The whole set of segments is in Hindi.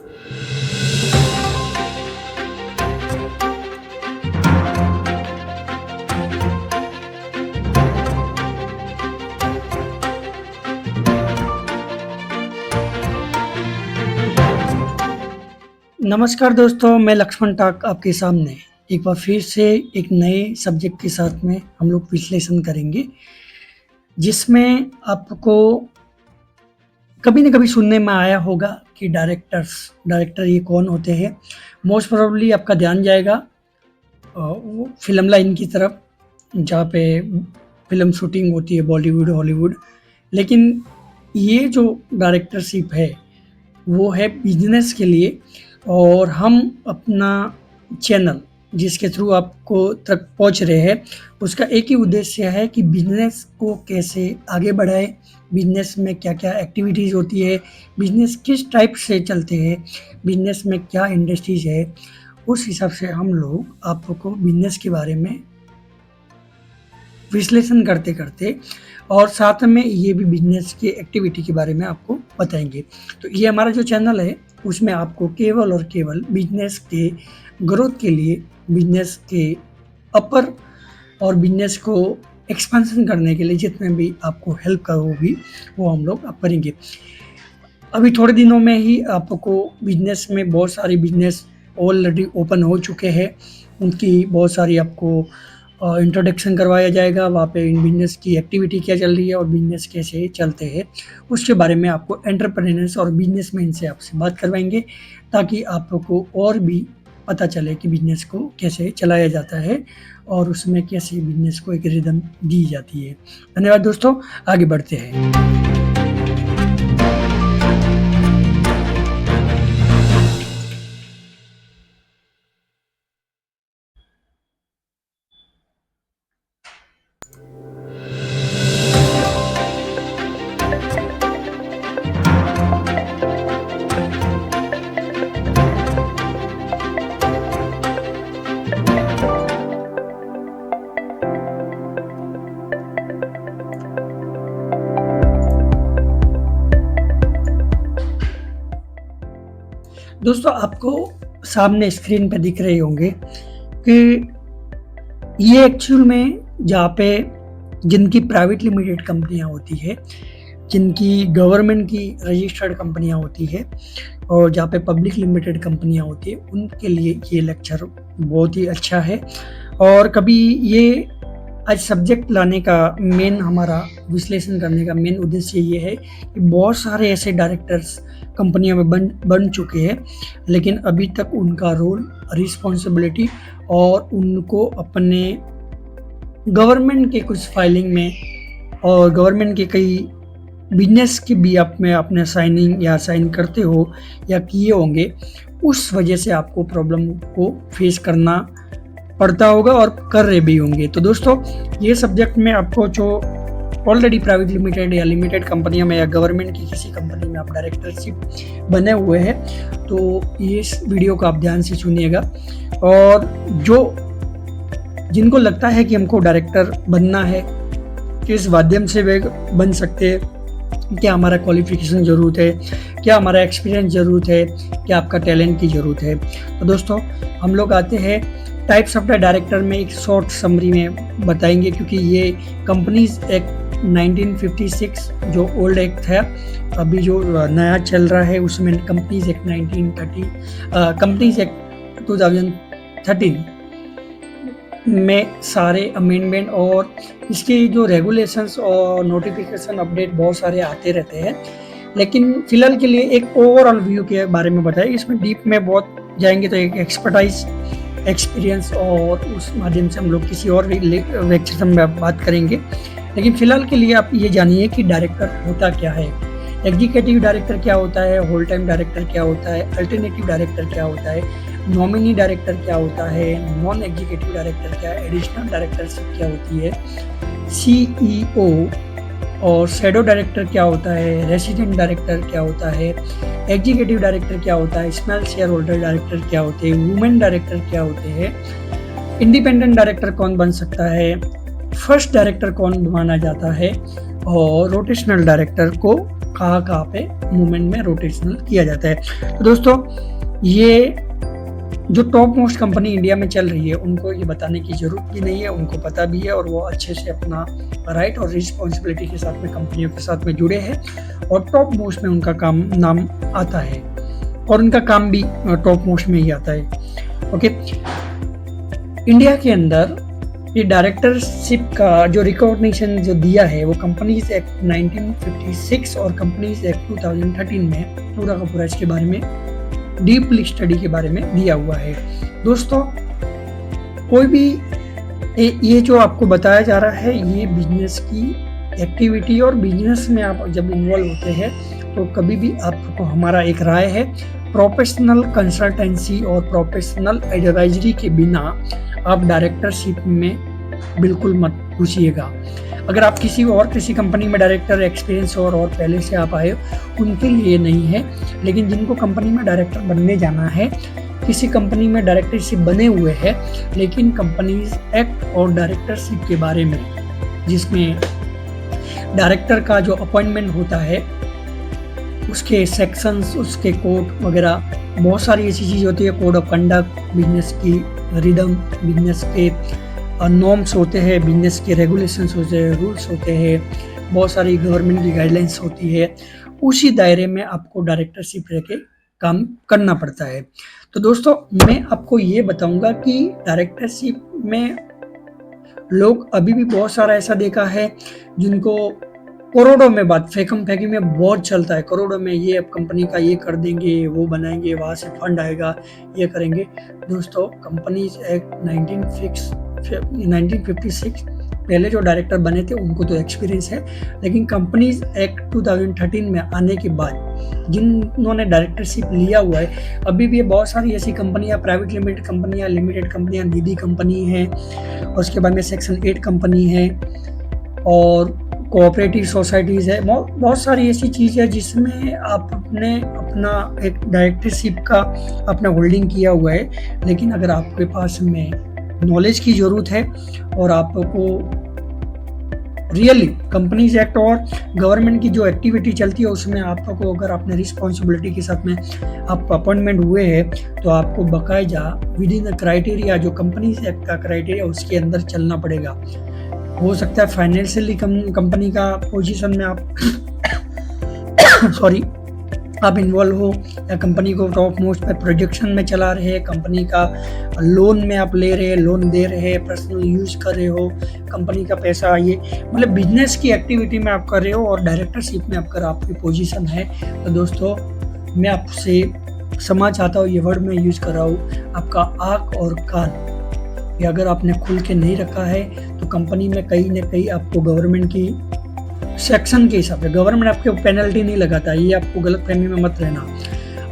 नमस्कार दोस्तों, मैं लक्ष्मण टाक आपके सामने एक बार फिर से एक नए सब्जेक्ट के साथ में हम लोग विश्लेषण करेंगे, जिसमें आपको कभी न कभी सुनने में आया होगा कि डायरेक्टर ये कौन होते हैं। मोस्ट प्रोबेबली आपका ध्यान जाएगा वो फ़िल्म लाइन की तरफ, जहाँ पे फ़िल्म शूटिंग होती है बॉलीवुड, हॉलीवुड। लेकिन ये जो डायरेक्टरशिप है, वो है बिज़नेस के लिए। और हम अपना चैनल जिसके थ्रू आपको तक पहुंच रहे हैं, उसका एक ही उद्देश्य है कि बिज़नेस को कैसे आगे बढ़ाएं, बिज़नेस में क्या-क्या एक्टिविटीज़ होती है, बिज़नेस किस टाइप से चलते हैं, बिज़नेस में क्या इंडस्ट्रीज़ है। उस हिसाब से हम लोग आपको बिज़नेस के बारे में विश्लेषण करते-करते और साथ में ये भी बिज़नेस की एक्टिविटी के बारे में आपको बताएँगे। तो ये हमारा जो चैनल है, उसमें आपको केवल और केवल बिज़नेस के ग्रोथ के लिए, बिज़नेस के अपर और बिज़नेस को एक्सपेंशन करने के लिए जितने भी आपको हेल्प का होगी, वो हम लोग करेंगे। अभी थोड़े दिनों में ही आपको बिज़नेस में बहुत सारी बिज़नेस ऑलरेडी ओपन हो चुके हैं। उनकी बहुत सारी आपको इंट्रोडक्शन करवाया जाएगा, वहाँ पे इन बिज़नेस की एक्टिविटी क्या चल रही है और बिज़नेस कैसे चलते हैं, उसके बारे में आपको एंटरप्रेन्योर्स और बिज़नेसमैन से आपसे बात करवाएँगे, ताकि आपको और भी पता चले कि बिज़नेस को कैसे चलाया जाता है और उसमें कैसे बिज़नेस को एक रिदम दी जाती है। धन्यवाद दोस्तों, आगे बढ़ते हैं। दोस्तों, आपको सामने स्क्रीन पे दिख रहे होंगे कि ये एक्चुअल में जहाँ पे जिनकी प्राइवेट लिमिटेड कंपनियाँ होती है, जिनकी गवर्नमेंट की रजिस्टर्ड कंपनियाँ होती है और जहाँ पे पब्लिक लिमिटेड कंपनियाँ होती है, उनके लिए ये लेक्चर बहुत ही अच्छा है। और कभी ये आज सब्जेक्ट लाने का मेन हमारा विश्लेषण करने का मेन उद्देश्य ये है कि बहुत सारे ऐसे डायरेक्टर्स कंपनियों में बन चुके हैं, लेकिन अभी तक उनका रोल, रिस्पॉन्सिबिलिटी और उनको अपने गवर्नमेंट के कुछ फाइलिंग में और गवर्नमेंट के कई बिजनेस की भी आपने साइनिंग या साइन करते हो या किए होंगे, उस वजह से आपको प्रॉब्लम को फेस करना पड़ता होगा और कर रहे भी होंगे। तो दोस्तों, ये सब्जेक्ट में आपको जो ऑलरेडी प्राइवेट लिमिटेड या लिमिटेड कंपनियों में या गवर्नमेंट की किसी कंपनी में आप डायरेक्टरशिप बने हुए हैं, तो इस वीडियो को आप ध्यान से सुनिएगा। और जिनको लगता है कि हमको डायरेक्टर बनना है, किस माध्यम से वे बन सकते हैं, क्या हमारा क्वालिफिकेशन ज़रूरत है, क्या हमारा एक्सपीरियंस ज़रूरत है, क्या आपका टैलेंट की ज़रूरत है। तो दोस्तों, हम लोग आते हैं टाइप्स ऑफ द डायरेक्टर में एक शॉर्ट समरी में बताएंगे, क्योंकि ये कंपनीज एक्ट 1956 जो ओल्ड एक्ट है, अभी जो नया चल रहा है उसमें कंपनीज एक्ट 2013 में सारे अमेंडमेंट और इसके जो रेगुलेशंस और नोटिफिकेशन अपडेट बहुत सारे आते रहते हैं। लेकिन फिलहाल के लिए एक ओवरऑल व्यू के बारे में बताएं, इसमें डीप में बहुत जाएंगे तो एक एक्सपर्टाइज, एक्सपीरियंस और उस माध्यम से हम लोग किसी और लेक्चर में बात करेंगे। लेकिन फिलहाल के लिए आप ये जानिए कि डायरेक्टर होता क्या है, एग्जीक्यूटिव डायरेक्टर क्या होता है, होल टाइम डायरेक्टर क्या होता है, अल्टरनेटिव डायरेक्टर क्या होता है, नॉमिनी डायरेक्टर क्या होता है, नॉन एग्जीक्यूटिव डायरेक्टर क्या है, एडिशनल डायरेक्टरशिप क्या होती है, सीईओ और शैडो डायरेक्टर क्या होता है, रेसिडेंट डायरेक्टर क्या होता है, एग्जीक्यूटिव डायरेक्टर क्या होता है, स्मॉल शेयर होल्डर डायरेक्टर क्या होते हैं, वुमेन डायरेक्टर क्या होते हैं, इंडिपेंडेंट डायरेक्टर कौन बन सकता है, फर्स्ट डायरेक्टर कौन माना जाता है और रोटेशनल डायरेक्टर को कहाँ पे मूवमेंट में रोटेशनल किया जाता है। तो दोस्तों ये जो टॉप मोस्ट कंपनी इंडिया में चल रही है उनको ये बताने की ज़रूरत भी नहीं है, उनको पता भी है और वो अच्छे से अपना राइट और रिस्पॉन्सिबिलिटी के साथ में कंपनियों के साथ में जुड़े हैं और टॉप मोस्ट में उनका काम नाम आता है और उनका काम भी टॉप मोस्ट में ही आता है। ओके, इंडिया के अंदर ये डायरेक्टरशिप का जो रिकॉग्निशन जो दिया है वो कंपनीज एक्ट 1956 और कंपनीज एक्ट 2013 में पूरा का पूरा इसके बारे में डीपली स्टडी के बारे में दिया हुआ है। दोस्तों कोई भी ये जो आपको बताया जा रहा है ये बिजनेस की एक्टिविटी और बिजनेस में आप जब इन्वॉल्व होते हैं तो कभी भी आपको हमारा एक राय है, प्रोफेशनल कंसल्टेंसी और प्रोफेशनल एडवाइजरी के बिना आप डायरेक्टरशिप में बिल्कुल मत घुसिएगा। अगर आप किसी कंपनी में डायरेक्टर एक्सपीरियंस और पहले से आप आए उनके लिए नहीं है, लेकिन जिनको कंपनी में डायरेक्टर बनने जाना है, किसी कंपनी में डायरेक्टरशिप बने हुए हैं लेकिन कंपनीज एक्ट और डायरेक्टरशिप के बारे में जिसमें डायरेक्टर का जो अपॉइंटमेंट होता है उसके सेक्शंस, उसके कोड वगैरह बहुत सारी ऐसी चीज़ होती है, कोड ऑफ कंडक्ट, बिजनेस की रिदम, बिजनेस के नॉर्म्स होते हैं, बिजनेस के रेगुलेशंस होते हैं, रूल्स होते हैं, बहुत सारी गवर्नमेंट की गाइडलाइंस होती है, उसी दायरे में आपको डायरेक्टरशिप रह के काम करना पड़ता है। तो दोस्तों मैं आपको ये बताऊंगा कि डायरेक्टरशिप में लोग अभी भी बहुत सारा ऐसा देखा है जिनको करोड़ों में बात फेंकम फेंकी में बहुत चलता है, करोड़ों में ये अब कंपनी का ये कर देंगे, वो बनाएंगे, वहाँ से फंड आएगा, ये करेंगे। दोस्तों कंपनीज एक्ट 1956 पहले जो डायरेक्टर बने थे उनको तो एक्सपीरियंस है, लेकिन कंपनीज एक्ट 2013 में आने के बाद जिन्होंने डायरेक्टरशिप लिया हुआ है अभी भी बहुत सारी ऐसी कंपनियां, प्राइवेट लिमिटेड कंपनियां, निधि कंपनी है, उसके बाद में सेक्शन 8 कंपनी है और कोऑपरेटिव सोसाइटीज़ है, बहुत सारी ऐसी चीज़ है जिसमें आपने अपना एक डायरेक्टरशिप का अपना होल्डिंग किया हुआ है। लेकिन अगर आपके पास में नॉलेज की ज़रूरत है और आपको रियली कंपनीज एक्ट और गवर्नमेंट की जो एक्टिविटी चलती है उसमें आपको अगर आपने रिस्पॉन्सिबिलिटी के साथ में आप अपॉइंटमेंट हुए हैं तो आपको बाकायदा विद इन द क्राइटेरिया जो कंपनीज एक्ट का क्राइटेरिया उसके अंदर चलना पड़ेगा। हो सकता है फाइनेंशियली कंपनी का पोजीशन में आप सॉरी आप इन्वॉल्व हो या कंपनी को टॉप मोस्ट पे प्रोजेक्शन में चला रहे हैं, कंपनी का लोन में आप ले रहे हैं, लोन दे रहे हैं, पर्सनल यूज कर रहे हो, कंपनी का पैसा ये मतलब बिजनेस की एक्टिविटी में आप कर रहे हो और डायरेक्टरशिप में अगर आपकी पोजीशन है तो दोस्तों मैं आपसे क्षमा चाहता हूँ, ये वर्ड मैं यूज कर रहा हूँ, आपका आँख और कान ये अगर आपने खुल के नहीं रखा है तो कंपनी में कहीं ना कहीं आपको गवर्नमेंट की सेक्शन के हिसाब से गवर्नमेंट आपके पेनल्टी नहीं लगाता, ये आपको गलत फहमी में मत रहना।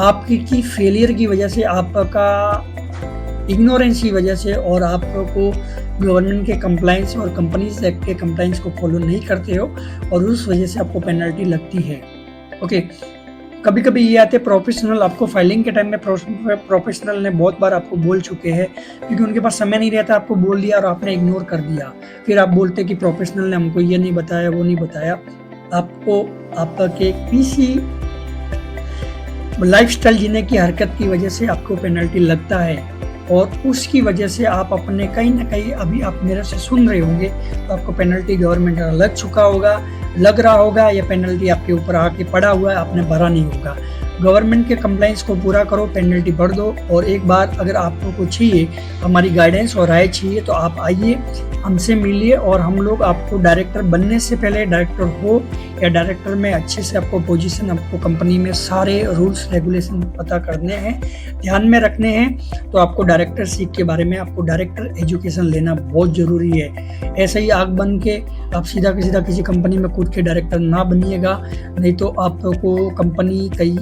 आपकी फेलियर की वजह से, आपका इग्नोरेंस की वजह से और आपको गवर्नमेंट के कंप्लाइंस और कंपनीज एक्ट के कंप्लाइंस को फॉलो नहीं करते हो और उस वजह से आपको पेनल्टी लगती है। ओके, कभी कभी ये आते प्रोफेशनल, आपको फाइलिंग के टाइम में प्रोफेशनल ने बहुत बार आपको बोल चुके हैं क्योंकि उनके पास समय नहीं रहता, आपको बोल दिया और आपने इग्नोर कर दिया, फिर आप बोलते कि प्रोफेशनल ने हमको ये नहीं बताया, वो नहीं बताया। आपको आपके किसी लाइफस्टाइल जीने की हरकत की वजह से आपको पेनल्टी लगता है और उसकी वजह से आप अपने कहीं ना कहीं अभी आप मेरे से सुन रहे होंगे तो आपको पेनल्टी गवर्नमेंट का लग रहा होगा या पेनल्टी आपके ऊपर आके पड़ा हुआ है, आपने भरा नहीं होगा। गवर्नमेंट के कंप्लाइंस को पूरा करो, पेनल्टी भर दो और एक बार अगर आपको कुछ चाहिए, हमारी गाइडेंस और राय चाहिए तो आप आइए, हमसे मिलिए और हम लोग आपको डायरेक्टर बनने से पहले, डायरेक्टर हो या डायरेक्टर में अच्छे से आपको पोजीशन, आपको कंपनी में सारे रूल्स रेगुलेशन पता करने हैं, ध्यान में रखने हैं तो आपको डायरेक्टरशिप के बारे में, आपको डायरेक्टर एजुकेशन लेना बहुत ज़रूरी है। ऐसे ही आग बन के आप सीधा किसी कंपनी में कूद के डायरेक्टर ना बनिएगा, नहीं तो आपको कंपनी कई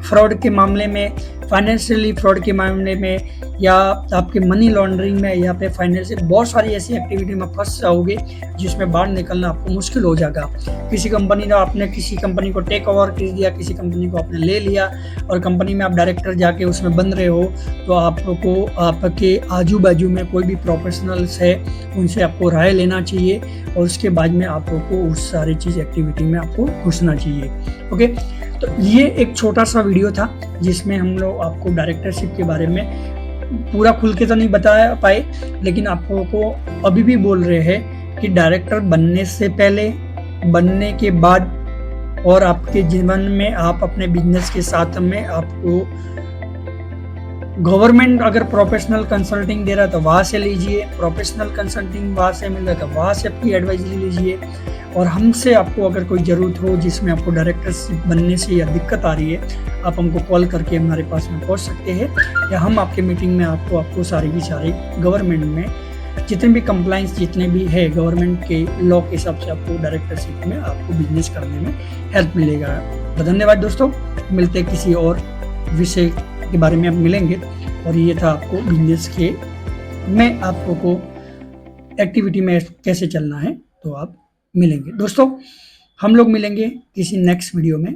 फ्रॉड के मामले में, फाइनेंशियली फ्रॉड के मामले में, या आपके मनी लॉन्ड्रिंग में, या फिर फाइनेंशियल बहुत सारी ऐसी एक्टिविटी में फंस जाओगे जिसमें बाहर निकलना आपको मुश्किल हो जाएगा। किसी कंपनी ने आपने किसी कंपनी को टेक ओवर कर दिया, किसी कंपनी को आपने ले लिया और कंपनी में आप डायरेक्टर जाके उसमें बन रहे हो, तो आपको आपके आजू बाजू में कोई भी प्रोफेशनल्स है उनसे आपको राय लेना चाहिए और उसके बाद में आपको उस सारी चीज़ एक्टिविटी में आपको घुसना चाहिए। ओके, तो ये एक छोटा सा वीडियो था जिसमें हम लोग आपको डायरेक्टरशिप के बारे में पूरा खुल के तो नहीं बता पाए, लेकिन आपको को अभी भी बोल रहे हैं कि डायरेक्टर बनने से पहले, बनने के बाद और आपके जीवन में आप अपने बिजनेस के साथ में आपको गवर्नमेंट अगर प्रोफेशनल कंसल्टिंग दे रहा है तो वहाँ से लीजिए, प्रोफेशनल कंसल्टिंग वहाँ से मिल रहा है तो वहाँ से आपकी एडवाइस लीजिए, और हमसे आपको अगर कोई ज़रूरत हो जिसमें आपको डायरेक्टरशिप बनने से या दिक्कत आ रही है, आप हमको कॉल करके हमारे पास में पहुँच सकते हैं, या हम आपके मीटिंग में आपको सारी की सारी गवर्नमेंट में जितने भी कंप्लाइंस जितने भी है गवर्नमेंट के लॉ के हिसाब से आपको डायरेक्टरशिप में आपको बिजनेस करने में हेल्प मिलेगा। तो धन्यवाद दोस्तों, मिलते हैं किसी और विषय के बारे में आप मिलेंगे। और ये था आपको बिजनेस के में आपको एक्टिविटी में कैसे चलना है, तो आप मिलेंगे दोस्तों। हम लोग मिलेंगे किसी नेक्स्ट वीडियो में।